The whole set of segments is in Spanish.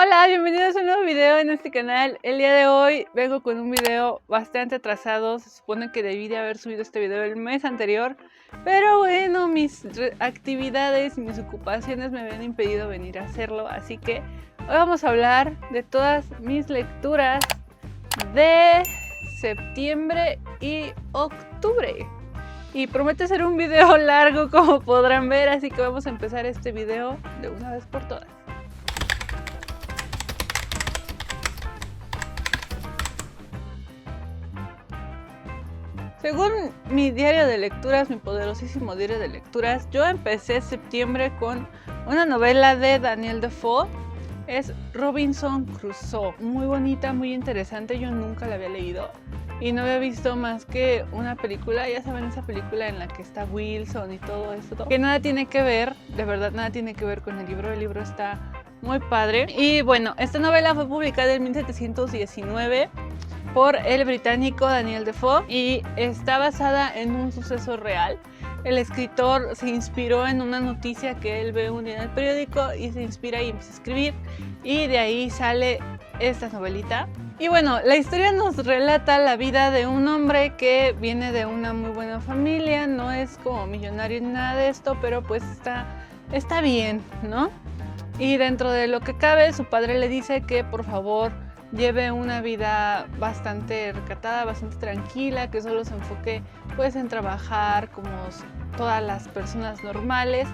Hola, bienvenidos a un nuevo video en este canal. El día de hoy vengo con un video bastante atrasado. Se supone que debí de haber subido este video el mes anterior, pero bueno, mis actividades y mis ocupaciones me habían impedido venir a hacerlo. Así que hoy vamos a hablar de todas mis lecturas de septiembre y octubre. Y promete ser un video largo, como podrán ver, así que vamos a empezar este video de una vez por todas. Según mi diario de lecturas, mi poderosísimo diario de lecturas, yo empecé septiembre con una novela de Daniel Defoe. Es Robinson Crusoe. Muy bonita, muy interesante. Yo nunca la había leído y no había visto más que una película. Ya saben, esa película en la que está Wilson y todo esto, que nada tiene que ver, de verdad nada tiene que ver con el libro. El libro está muy padre. Y bueno, esta novela fue publicada en 1719 por el británico Daniel Defoe y está basada en un suceso real. El escritor se inspiró en una noticia que él ve un día en el periódico y se inspira y empieza a escribir, y de ahí sale esta novelita. Y bueno, la historia nos relata la vida de un hombre que viene de una muy buena familia, no es como millonario ni nada de esto, pero pues está bien, ¿no? Y dentro de lo que cabe, su padre le dice que por favor lleve una vida bastante recatada, bastante tranquila, que solo se enfoque pues en trabajar como todas las personas normales,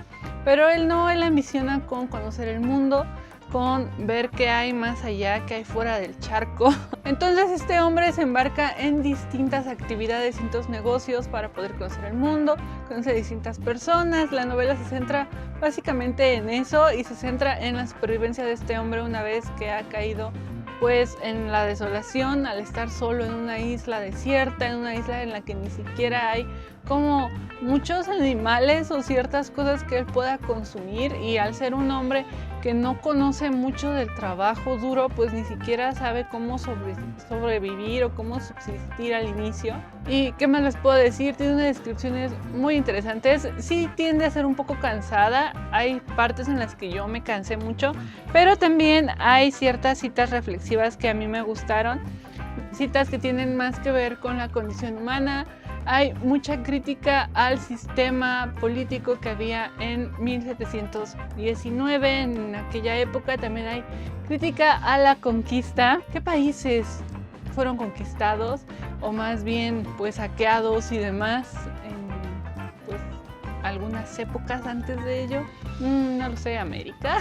pero él ambiciona con conocer el mundo, con ver qué hay más allá, qué hay fuera del charco. Entonces este hombre se embarca en distintas actividades, distintos negocios para poder conocer el mundo, conocer distintas personas. La novela se centra básicamente en eso y se centra en la supervivencia de este hombre una vez que ha caído pues en la desolación al estar solo en una isla desierta, en una isla en la que ni siquiera hay como muchos animales o ciertas cosas que él pueda consumir, y al ser un hombre que no conoce mucho del trabajo duro, pues ni siquiera sabe cómo sobrevivir o cómo subsistir al inicio. ¿Y qué más les puedo decir? Tiene unas descripciones muy interesantes. Sí tiende a ser un poco cansada, hay partes en las que yo me cansé mucho, pero también hay ciertas citas reflexivas que a mí me gustaron, citas que tienen más que ver con la condición humana. Hay mucha crítica al sistema político que había en 1719, en aquella época. También hay crítica a la conquista. ¿Qué países fueron conquistados o más bien pues saqueados y demás en pues algunas épocas antes de ello? No lo sé, América.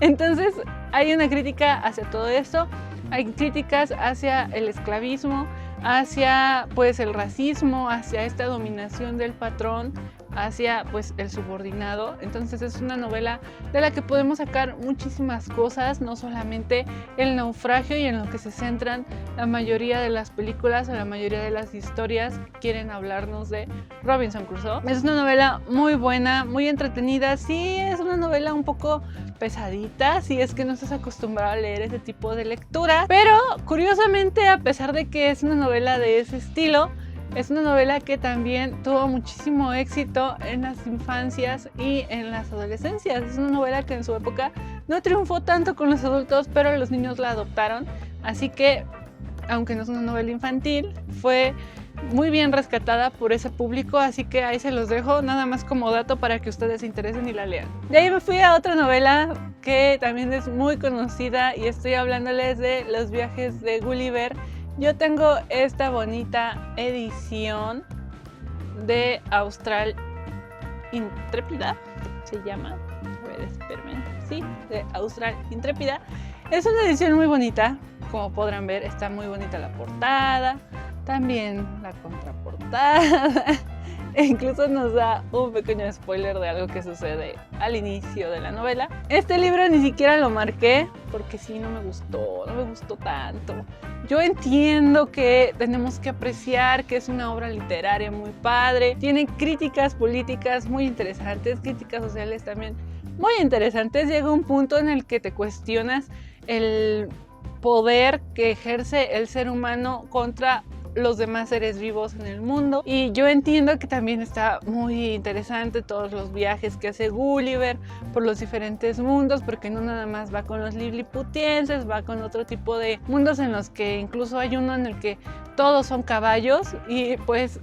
Entonces hay una crítica hacia todo esto. Hay críticas hacia el esclavismo, hacia pues el racismo, hacia esta dominación del patrón, hacia pues el subordinado. Entonces es una novela de la que podemos sacar muchísimas cosas, no solamente el naufragio y en lo que se centran la mayoría de las películas o la mayoría de las historias que quieren hablarnos de Robinson Crusoe. Es una novela muy buena, muy entretenida. Sí, es una novela un poco pesadita si es que no estás acostumbrado a leer ese tipo de lectura, pero curiosamente, a pesar de que es una novela de ese estilo, es una novela que también tuvo muchísimo éxito en las infancias y en las adolescencias. Es una novela que en su época no triunfó tanto con los adultos, pero los niños la adoptaron, así que aunque no es una novela infantil, fue muy bien rescatada por ese público, así que ahí se los dejo nada más como dato para que ustedes se interesen y la lean. De ahí me fui a otra novela que también es muy conocida y estoy hablándoles de Los viajes de Gulliver. Yo tengo esta bonita edición de Austral Intrépida, se llama, a ver, espérenme, sí, de Austral Intrépida. Es una edición muy bonita, como podrán ver, está muy bonita la portada, también la contraportada, e incluso nos da un pequeño spoiler de algo que sucede al inicio de la novela. Este libro ni siquiera lo marqué porque sí, no me gustó tanto. Yo entiendo que tenemos que apreciar que es una obra literaria muy padre, tiene críticas políticas muy interesantes, críticas sociales también muy interesantes. Llega un punto en el que te cuestionas el poder que ejerce el ser humano contra los demás seres vivos en el mundo. Y yo entiendo que también está muy interesante todos los viajes que hace Gulliver por los diferentes mundos, porque no nada más va con los liliputienses, va con otro tipo de mundos en los que incluso hay uno en el que todos son caballos y pues...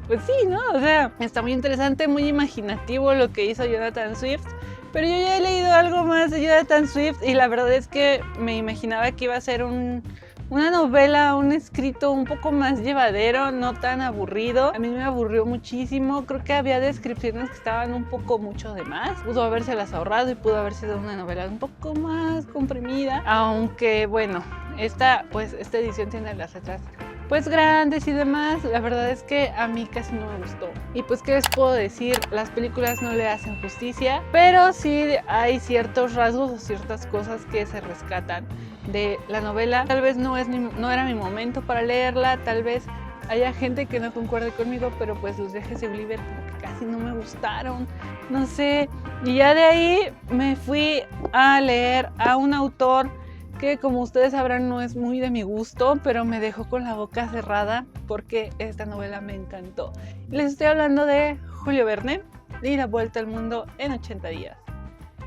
pues sí, ¿no? O sea, está muy interesante, muy imaginativo lo que hizo Jonathan Swift. Pero yo ya he leído algo más de Jonathan Swift y la verdad es que me imaginaba que iba a ser una novela, un escrito un poco más llevadero, no tan aburrido. A mí me aburrió muchísimo, creo que había descripciones que estaban un poco mucho de más. Pudo habérselas ahorrado y pudo haber sido una novela un poco más comprimida. Aunque bueno, esta edición tiene las letras pues grandes y demás. La verdad es que a mí casi no me gustó. Y pues qué les puedo decir, las películas no le hacen justicia, pero sí hay ciertos rasgos o ciertas cosas que se rescatan de la novela. Tal vez no era mi momento para leerla, tal vez haya gente que no concuerde conmigo, pero pues los viajes de Gulliver como que casi no me gustaron, no sé. Y ya de ahí me fui a leer a un autor que, como ustedes sabrán, no es muy de mi gusto, pero me dejó con la boca cerrada porque esta novela me encantó. Les estoy hablando de Julio Verne y La Vuelta al Mundo en 80 días.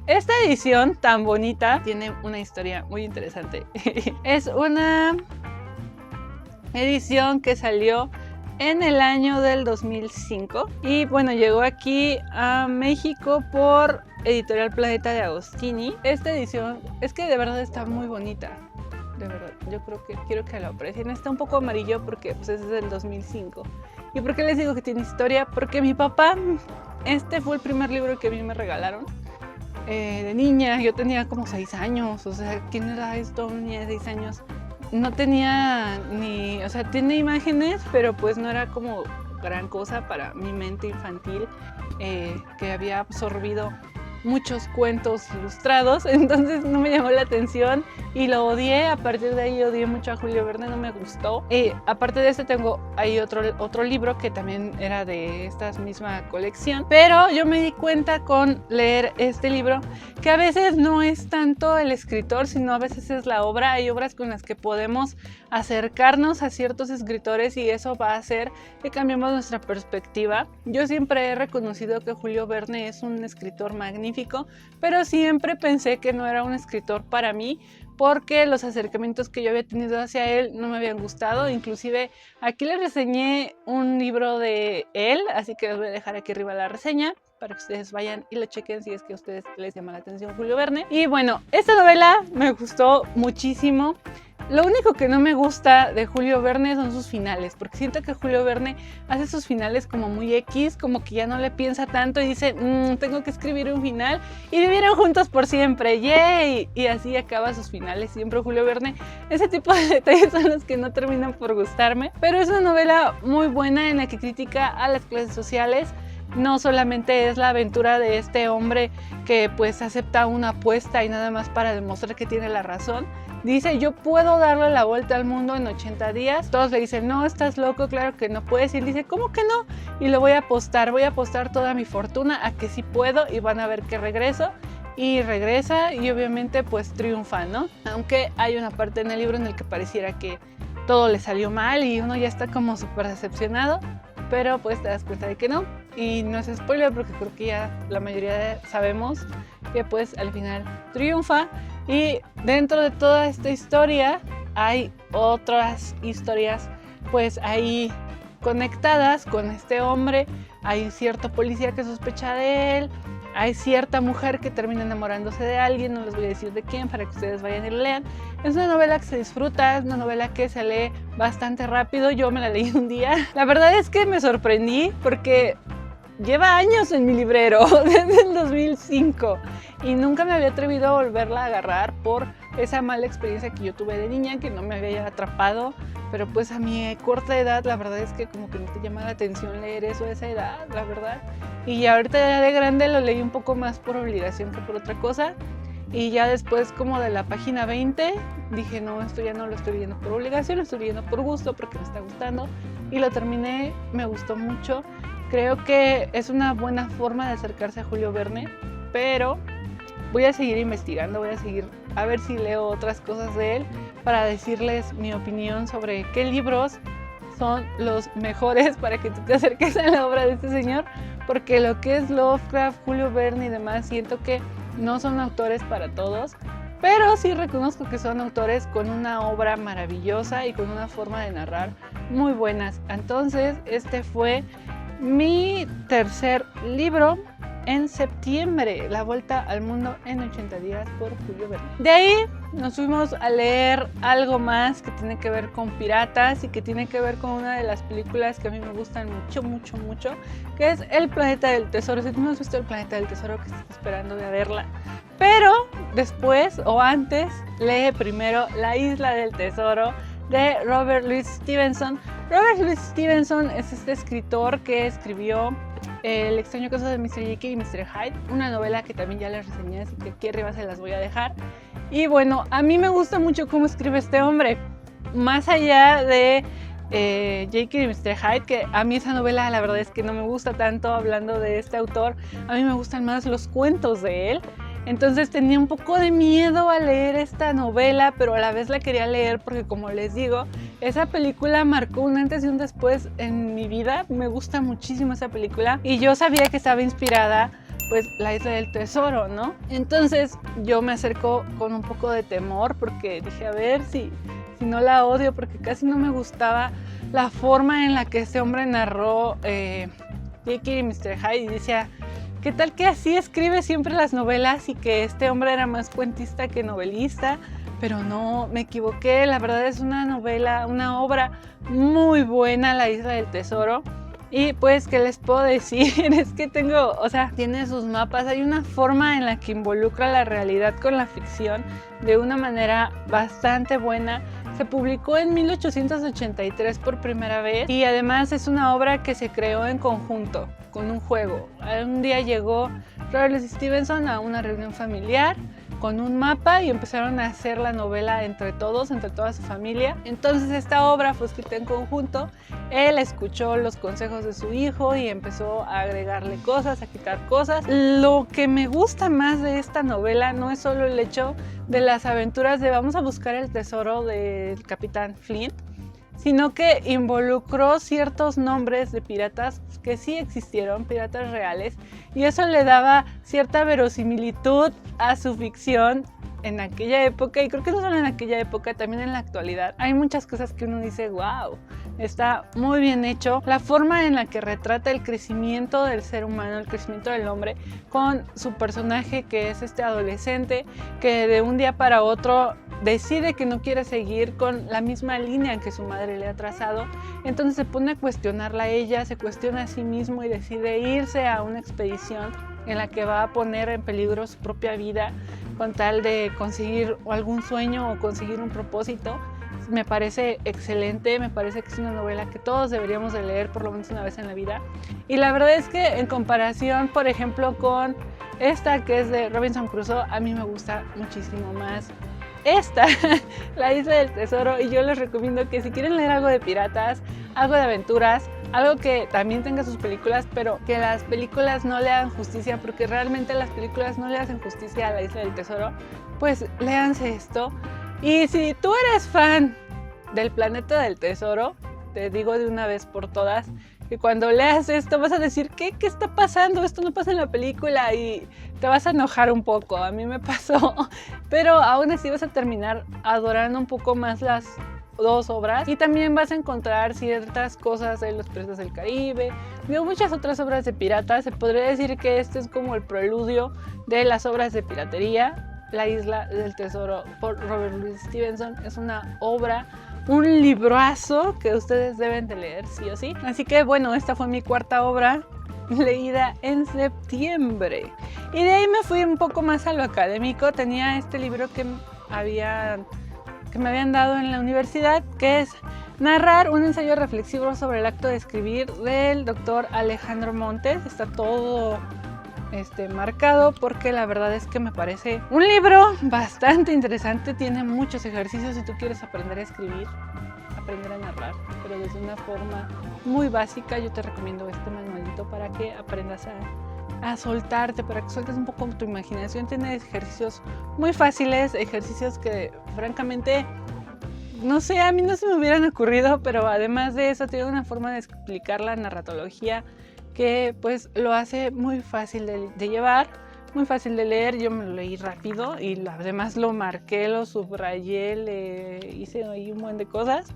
Esta edición tan bonita tiene una historia muy interesante. Es una edición que salió en el año del 2005 y bueno, llegó aquí a México por Editorial Planeta de Agostini. Esta edición es que de verdad está muy bonita, de verdad, yo quiero que lo aprecien. Está un poco amarillo porque pues es del 2005. ¿Y por qué les digo que tiene historia? Porque mi papá, este fue el primer libro que a mí me regalaron de niña. Yo tenía como 6 años, o sea, ¿quién era esto? Una niña de 6 años. No tenía ni, o sea, tiene imágenes, pero pues no era como gran cosa para mi mente infantil, que había absorbido muchos cuentos ilustrados, entonces no me llamó la atención y lo odié. A partir de ahí odié mucho a Julio Verne, no me gustó. Aparte de este tengo ahí otro libro que también era de esta misma colección, pero yo me di cuenta con leer este libro que a veces no es tanto el escritor, sino a veces es la obra. Hay obras con las que podemos acercarnos a ciertos escritores y eso va a hacer que cambiemos nuestra perspectiva. Yo siempre he reconocido que Julio Verne es un escritor magnífico, pero siempre pensé que no era un escritor para mí porque los acercamientos que yo había tenido hacia él no me habían gustado. Inclusive aquí les reseñé un libro de él, así que les voy a dejar aquí arriba la reseña para que ustedes vayan y lo chequen si es que a ustedes les llama la atención Julio Verne. Y bueno, esta novela me gustó muchísimo. Lo único que no me gusta de Julio Verne son sus finales, porque siento que Julio Verne hace sus finales como muy X, como que ya no le piensa tanto y dice, tengo que escribir un final y vivieron juntos por siempre, ¡yay! Y así acaba sus finales siempre Julio Verne. Ese tipo de detalles son los que no terminan por gustarme, pero es una novela muy buena en la que critica a las clases sociales. No solamente es la aventura de este hombre que pues acepta una apuesta y nada más para demostrar que tiene la razón. Dice, yo puedo darle la vuelta al mundo en 80 días. Todos le dicen, no, estás loco, claro que no puedes. Y él dice, ¿cómo que no? Y lo voy a apostar toda mi fortuna a que sí puedo y van a ver que regreso. Y regresa y obviamente pues triunfa, ¿no? Aunque hay una parte en el libro en el que pareciera que todo le salió mal y uno ya está como súper decepcionado. Pero pues te das cuenta de que no. Y no es spoiler porque creo que ya la mayoría sabemos que pues al final triunfa. Y dentro de toda esta historia hay otras historias pues ahí conectadas con este hombre. Hay cierto policía que sospecha de él. Hay cierta mujer que termina enamorándose de alguien, no les voy a decir de quién para que ustedes vayan y lo lean. Es una novela que se disfruta, es una novela que se lee bastante rápido. Yo me la leí un día. La verdad es que me sorprendí porque lleva años en mi librero, desde el 2005, y nunca me había atrevido a volverla a agarrar por esa mala experiencia que yo tuve de niña, que no me había atrapado. Pero pues a mi corta edad, la verdad es que como que no te llama la atención leer eso a esa edad, la verdad. Y ahorita ya de grande lo leí un poco más por obligación que por otra cosa. Y ya después como de la página 20 dije, no, esto ya no lo estoy leyendo por obligación, lo estoy leyendo por gusto, porque me está gustando. Y lo terminé, me gustó mucho. Creo que es una buena forma de acercarse a Julio Verne, pero voy a seguir investigando, voy a seguir a ver si leo otras cosas de él para decirles mi opinión sobre qué libros son los mejores para que tú te acerques a la obra de este señor, porque lo que es Lovecraft, Julio Verne y demás, siento que no son autores para todos, pero sí reconozco que son autores con una obra maravillosa y con una forma de narrar muy buenas. Entonces, este fue mi tercer libro en septiembre, La Vuelta al Mundo en 80 días por Julio Verne. De ahí nos fuimos a leer algo más que tiene que ver con piratas y que tiene que ver con una de las películas que a mí me gustan mucho, que es El Planeta del Tesoro. Si tú no has visto El Planeta del Tesoro, que estás esperando de verla, pero después o antes, lee primero La Isla del Tesoro de Robert Louis Stevenson. Robert Louis Stevenson es este escritor que escribió El extraño caso de Mr. Jekyll y Mr. Hyde, una novela que también ya les reseñé, así que aquí arriba se las voy a dejar. Y bueno, a mí me gusta mucho cómo escribe este hombre, más allá de Jekyll y Mr. Hyde, que a mí esa novela la verdad es que no me gusta tanto. Hablando de este autor, a mí me gustan más los cuentos de él. Entonces tenía un poco de miedo a leer esta novela, pero a la vez la quería leer porque, como les digo, esa película marcó un antes y un después en mi vida. Me gusta muchísimo esa película y yo sabía que estaba inspirada, pues, La Isla del Tesoro, ¿no? Entonces yo me acerco con un poco de temor porque dije, a ver si no la odio, porque casi no me gustaba la forma en la que este hombre narró Jekyll y Mr. Hyde, y decía, ¿qué tal que así escribe siempre las novelas y que este hombre era más cuentista que novelista? Pero no, me equivoqué. La verdad es una novela, una obra muy buena, La Isla del Tesoro. Y pues, ¿qué les puedo decir? Es que tiene sus mapas. Hay una forma en la que involucra la realidad con la ficción de una manera bastante buena. Se publicó en 1883 por primera vez y además es una obra que se creó en conjunto con un juego. Un día llegó Robert Louis Stevenson a una reunión familiar con un mapa y empezaron a hacer la novela entre todos, entre toda su familia. Entonces esta obra fue escrita en conjunto. Él escuchó los consejos de su hijo y empezó a agregarle cosas, a quitar cosas. Lo que me gusta más de esta novela no es solo el hecho de las aventuras de vamos a buscar el tesoro del capitán Flint, sino que involucró ciertos nombres de piratas que sí existieron, piratas reales, y eso le daba cierta verosimilitud a su ficción en aquella época, y creo que no solo en aquella época, también en la actualidad. Hay muchas cosas que uno dice, wow, está muy bien hecho. La forma en la que retrata el crecimiento del ser humano, el crecimiento del hombre, con su personaje que es este adolescente que de un día para otro decide que no quiere seguir con la misma línea que su madre le ha trazado. Entonces se pone a cuestionarla a ella, se cuestiona a sí mismo y decide irse a una expedición en la que va a poner en peligro su propia vida con tal de conseguir algún sueño o conseguir un propósito. Me parece excelente, me parece que es una novela que todos deberíamos de leer por lo menos una vez en la vida. Y la verdad es que en comparación, por ejemplo, con esta que es de Robinson Crusoe, a mí me gusta muchísimo más esta, La Isla del Tesoro, y yo les recomiendo que si quieren leer algo de piratas, algo de aventuras, algo que también tenga sus películas, pero que las películas no le hagan justicia, porque realmente las películas no le hacen justicia a La Isla del Tesoro, pues léanse esto. Y si tú eres fan del Planeta del Tesoro, te digo de una vez por todas que cuando leas esto vas a decir, ¿qué está pasando? Esto no pasa en la película, y te vas a enojar un poco. A mí me pasó, pero aún así vas a terminar adorando un poco más las dos obras, y también vas a encontrar ciertas cosas de Los Piratas del Caribe, de muchas otras obras de piratas. Se podría decir que este es como el preludio de las obras de piratería. La Isla del Tesoro por Robert Louis Stevenson es una obra, un librazo que ustedes deben de leer sí o sí. Así que bueno, esta fue mi cuarta obra leída en septiembre. Y de ahí me fui un poco más a lo académico. Tenía este libro que me habían dado en la universidad, que es Narrar, un ensayo reflexivo sobre el acto de escribir, del doctor Alejandro Montes. Está todo marcado porque la verdad es que me parece un libro bastante interesante. Tiene muchos ejercicios si tú quieres aprender a escribir, aprender a narrar, pero desde una forma muy básica. Yo te recomiendo este manualito para que aprendas a soltarte, para que sueltes un poco tu imaginación. Tiene ejercicios muy fáciles, ejercicios que francamente no sé, a mí no se me hubieran ocurrido, pero además de eso tiene una forma de explicar la narratología que pues lo hace muy fácil de llevar, muy fácil de leer. Yo me lo leí rápido y además lo marqué, lo subrayé, le hice ahí un buen de cosas.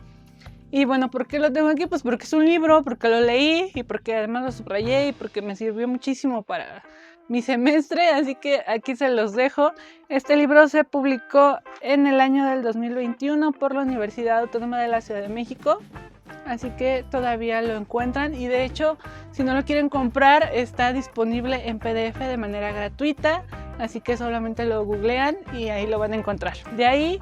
Y bueno, ¿por qué lo tengo aquí? Pues porque es un libro, porque lo leí y porque además lo subrayé y porque me sirvió muchísimo para mi semestre, así que aquí se los dejo. Este libro se publicó en el año del 2021 por la Universidad Autónoma de la Ciudad de México, así que todavía lo encuentran y de hecho, si no lo quieren comprar, está disponible en PDF de manera gratuita, así que solamente lo googlean y ahí lo van a encontrar. De ahí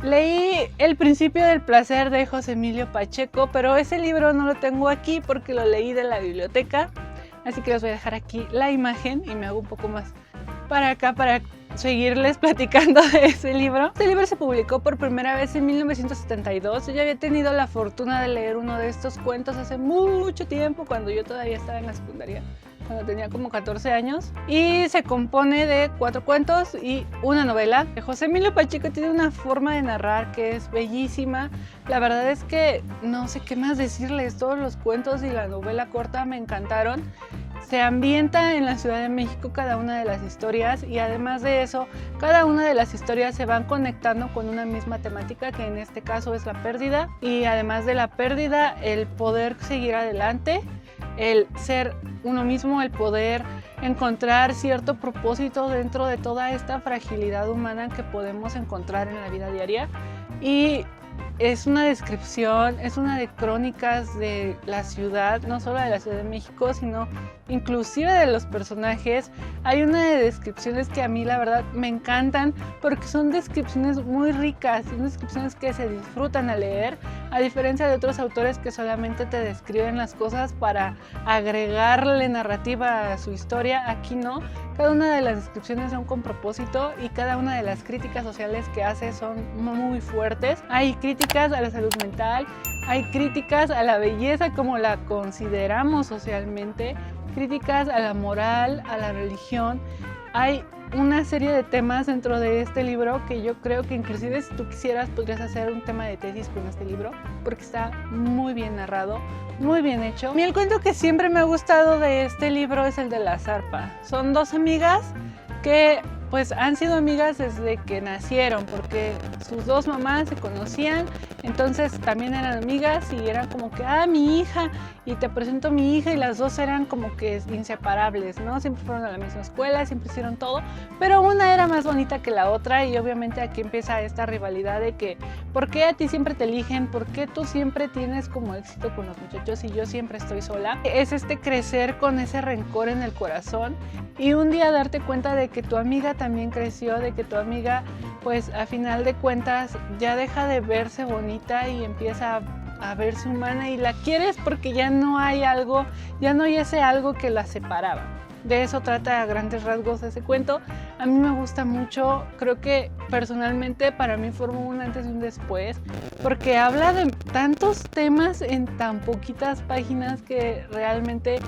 leí El principio del placer de José Emilio Pacheco, pero ese libro no lo tengo aquí porque lo leí de la biblioteca, así que les voy a dejar aquí la imagen y me hago un poco más para acá para seguirles platicando de ese libro. Este libro se publicó por primera vez en 1972. Yo ya había tenido la fortuna de leer uno de estos cuentos hace mucho tiempo, cuando yo todavía estaba en la secundaria, cuando tenía como 14 años, y se compone de 4 cuentos y una novela. José Emilio Pacheco tiene una forma de narrar que es bellísima. La verdad es que no sé qué más decirles, todos los cuentos y la novela corta me encantaron. Se ambienta en la Ciudad de México cada una de las historias y además de eso, cada una de las historias se van conectando con una misma temática, que en este caso es la pérdida, y además de la pérdida, el poder seguir adelante, el ser uno mismo, el poder encontrar cierto propósito dentro de toda esta fragilidad humana que podemos encontrar en la vida diaria. Y es una descripción, es una de crónicas de la ciudad, no solo de la Ciudad de México, sino inclusive de los personajes. Hay una de descripciones que a mí la verdad me encantan porque son descripciones muy ricas, son descripciones que se disfrutan al leer, a diferencia de otros autores que solamente te describen las cosas para agregarle narrativa a su historia. Aquí no, cada una de las descripciones son con propósito y cada una de las críticas sociales que hace son muy fuertes. Hay críticas a la salud mental, hay críticas a la belleza como la consideramos socialmente, críticas a la moral, a la religión. Hay una serie de temas dentro de este libro que yo creo que inclusive si tú quisieras podrías hacer un tema de tesis con este libro porque está muy bien narrado, muy bien hecho. A mí el cuento que siempre me ha gustado de este libro es el de la zarpa. Son dos amigas que pues han sido amigas desde que nacieron porque sus dos mamás se conocían, entonces también eran amigas y eran como que, mi hija, y te presento a mi hija, y las dos eran como que inseparables, ¿no? Siempre fueron a la misma escuela, siempre hicieron todo, pero una era más bonita que la otra y obviamente aquí empieza esta rivalidad de que, ¿por qué a ti siempre te eligen? ¿Por qué tú siempre tienes como éxito con los muchachos y yo siempre estoy sola? Es este crecer con ese rencor en el corazón y un día darte cuenta de que tu amiga también creció, de que tu amiga pues a final de cuentas ya deja de verse bonita y empieza a verse humana y la quieres porque ya no hay algo, ya no hay ese algo que la separaba. De eso trata a grandes rasgos ese cuento. A mí me gusta mucho, creo que personalmente para mí formó un antes y un después, porque habla de tantos temas en tan poquitas páginas que realmente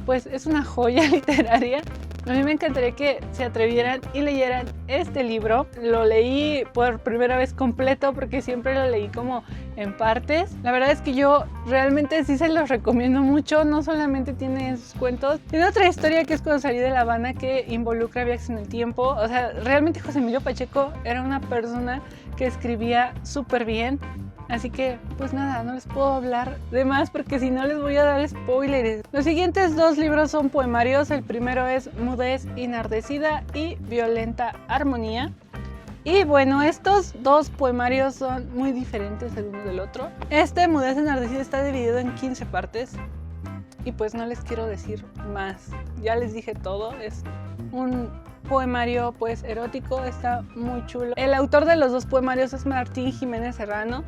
pues es una joya literaria. A mí me encantaría que se atrevieran y leyeran este libro. Lo leí por primera vez completo porque siempre lo leí como en partes. La verdad es que yo realmente sí se los recomiendo mucho. No solamente tiene esos cuentos, tiene otra historia que es Cuando salí de La Habana, que involucra viajes en el tiempo. O sea, realmente José Emilio Pacheco era una persona que escribía súper bien. Así que, pues nada, no les puedo hablar de más porque si no les voy a dar spoilers. Los siguientes dos libros son poemarios. El primero es Mudez Enardecida y Violenta Armonía. Y bueno, estos dos poemarios son muy diferentes el uno del otro. Este Mudez Enardecida está dividido en 15 partes. Y pues no les quiero decir más. Ya les dije todo. Es un poemario pues erótico, está muy chulo. El autor de los dos poemarios es Martín Jiménez Serrano.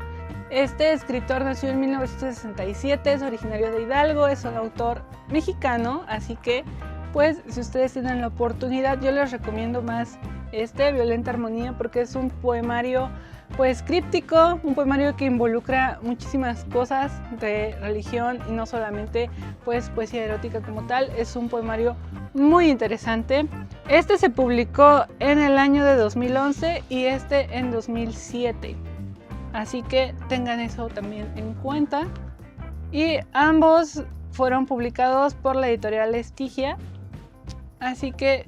Este escritor nació en 1967, es originario de Hidalgo, es un autor mexicano, así que pues si ustedes tienen la oportunidad yo les recomiendo más Violenta Armonía, porque es un poemario pues críptico, un poemario que involucra muchísimas cosas de religión y no solamente pues poesía erótica como tal. Es un poemario muy interesante. Este se publicó en el año de 2011 y este en 2007. Así que tengan eso también en cuenta. Y ambos fueron publicados por la editorial Estigia. Así que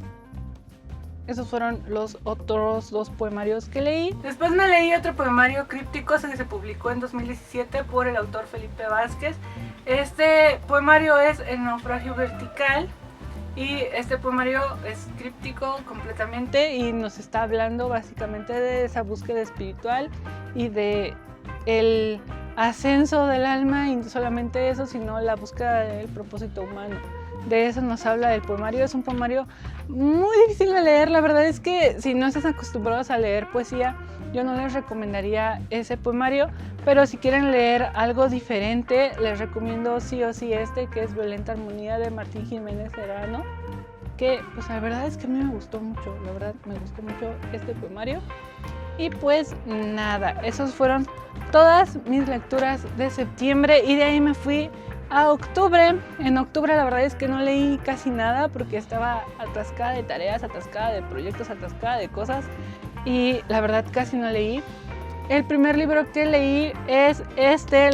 esos fueron los otros 2 poemarios que leí. Después me leí otro poemario, Crípticos, que se publicó en 2017 por el autor Felipe Vázquez. Este poemario es El naufragio vertical. Y este poemario es críptico completamente y nos está hablando básicamente de esa búsqueda espiritual y de el ascenso del alma, y no solamente eso, sino la búsqueda del propósito humano. De eso nos habla el poemario. Es un poemario muy difícil de leer. La verdad es que si no están acostumbrados a leer poesía, yo no les recomendaría ese poemario, pero si quieren leer algo diferente, les recomiendo sí o sí este, que es Violenta Armonía, de Martín Jiménez Serrano, que pues la verdad es que a mí me gustó mucho, la verdad me gustó mucho este poemario. Y pues nada, esos fueron todas mis lecturas de septiembre, y de ahí me fui a octubre. En octubre la verdad es que no leí casi nada porque estaba atascada de tareas, atascada de proyectos, atascada de cosas, y la verdad casi no leí. El primer libro que leí es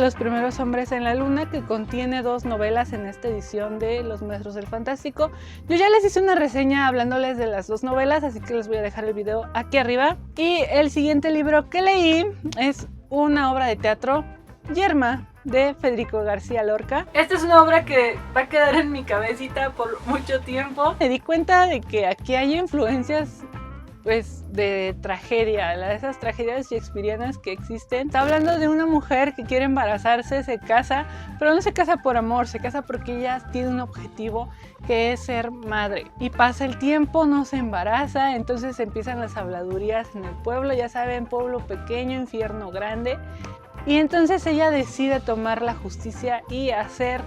Los primeros hombres en la luna, que contiene 2 novelas en esta edición de Los Maestros del Fantástico. Yo ya les hice una reseña hablándoles de las 2 novelas, así que les voy a dejar el video aquí arriba. Y el siguiente libro que leí es una obra de teatro, Yerma, de Federico García Lorca. Esta es una obra que va a quedar en mi cabecita por mucho tiempo. Me di cuenta de que aquí hay influencias pues de tragedia, de esas tragedias shakespearianas que existen. Está hablando de una mujer que quiere embarazarse, se casa, pero no se casa por amor, se casa porque ella tiene un objetivo, que es ser madre. Y pasa el tiempo, no se embaraza, entonces empiezan las habladurías en el pueblo, ya saben, pueblo pequeño, infierno grande. Y entonces ella decide tomar la justicia y hacer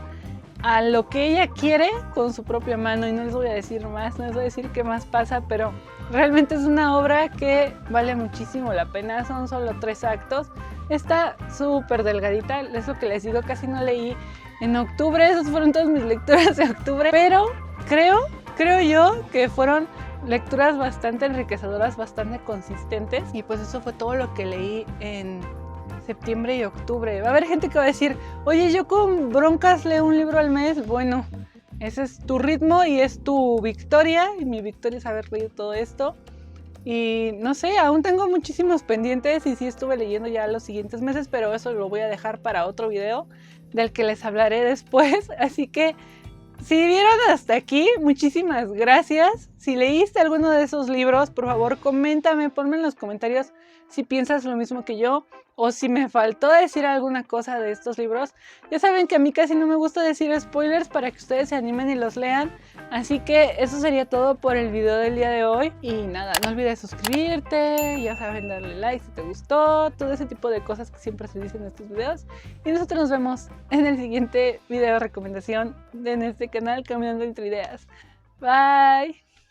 a lo que ella quiere con su propia mano. Y no les voy a decir más, no les voy a decir qué más pasa, pero realmente es una obra que vale muchísimo la pena. Son solo 3 actos. Está súper delgadita, es lo que les digo, casi no leí en octubre. Esas fueron todas mis lecturas de octubre, pero creo yo que fueron lecturas bastante enriquecedoras, bastante consistentes. Y pues eso fue todo lo que leí en septiembre y octubre. Va a haber gente que va a decir, oye, yo con broncas leo un libro al mes. Bueno, ese es tu ritmo y es tu victoria, y mi victoria es haber leído todo esto. Y no sé, aún tengo muchísimos pendientes y sí estuve leyendo ya los siguientes meses, pero eso lo voy a dejar para otro video del que les hablaré después. Así que si vieron hasta aquí, muchísimas gracias. Si leíste alguno de esos libros, por favor coméntame, ponme en los comentarios si piensas lo mismo que yo, o si me faltó decir alguna cosa de estos libros. Ya saben que a mí casi no me gusta decir spoilers para que ustedes se animen y los lean. Así que eso sería todo por el video del día de hoy. Y nada, no olvides suscribirte, ya saben, darle like si te gustó, todo ese tipo de cosas que siempre se dicen en estos videos. Y nosotros nos vemos en el siguiente video de recomendación en este canal, Caminando Entre Ideas. Bye.